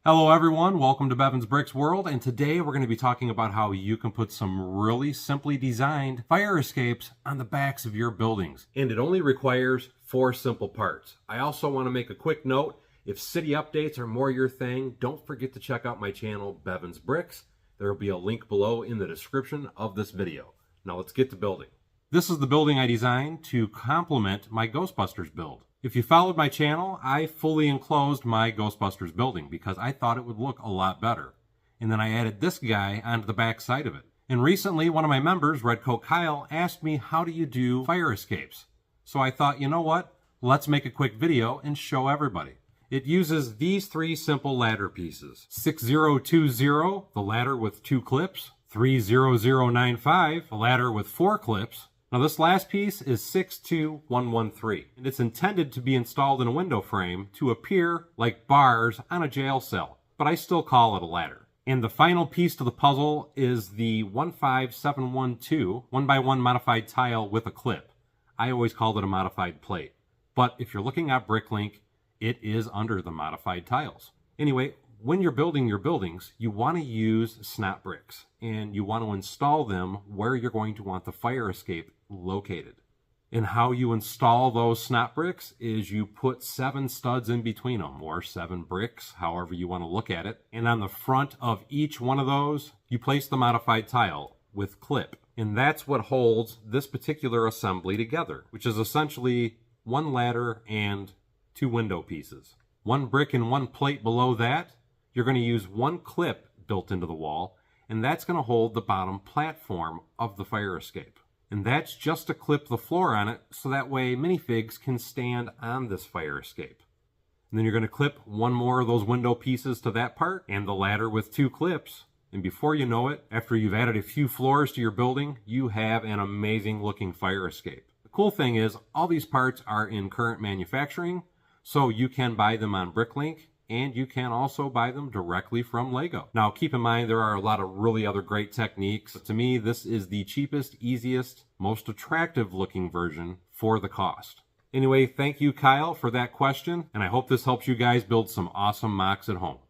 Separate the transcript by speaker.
Speaker 1: Hello everyone, welcome to Bevins Bricks World, and today we're going to be talking about how you can put some really simply designed fire escapes on the backs of your buildings. And it only requires 4 simple parts. I also want to make a quick note, if city updates are more your thing, don't forget to check out my channel, Bevins Bricks. There will be a link below in the description of this video. Now let's get to building. This is the building I designed to complement my Ghostbusters build. If you followed my channel, I fully enclosed my Ghostbusters building because I thought it would look a lot better. And then I added this guy onto the back side of it. And recently, one of my members, Redcoat Kyle, asked me, how do you do fire escapes? So I thought, you know what? Let's make a quick video and show everybody. It uses these 3 simple ladder pieces. 6020, the ladder with 2 clips. 30095, the ladder with 4 clips. Now this last piece is 62113, and it's intended to be installed in a window frame to appear like bars on a jail cell, but I still call it a ladder. And the final piece to the puzzle is the 15712 1x1 modified tile with a clip. I always called it a modified plate, but if you're looking at Bricklink, it is under the modified tiles. Anyway, when you're building your buildings, you want to use snap bricks, and you want to install them where you're going to want the fire escape located. And how you install those snap bricks is you put 7 studs in between them, or 7 bricks, however you want to look at it. And on the front of each one of those, you place the modified tile with clip. And that's what holds this particular assembly together, which is essentially 1 ladder and 2 window pieces. 1 brick and 1 plate below that, you're going to use 1 clip built into the wall, and that's going to hold the bottom platform of the fire escape. And that's just to clip the floor on it, so that way minifigs can stand on this fire escape. And then you're going to clip 1 more of those window pieces to that part, and the ladder with 2 clips. And before you know it, after you've added a few floors to your building, you have an amazing looking fire escape. The cool thing is, all these parts are in current manufacturing, so you can buy them on Bricklink, and you can also buy them directly from Lego. Now keep in mind there are a lot of really other great techniques. To me, this is the cheapest, easiest, most attractive looking version for the cost. Anyway, thank you Kyle for that question, and I hope this helps you guys build some awesome mocks at home.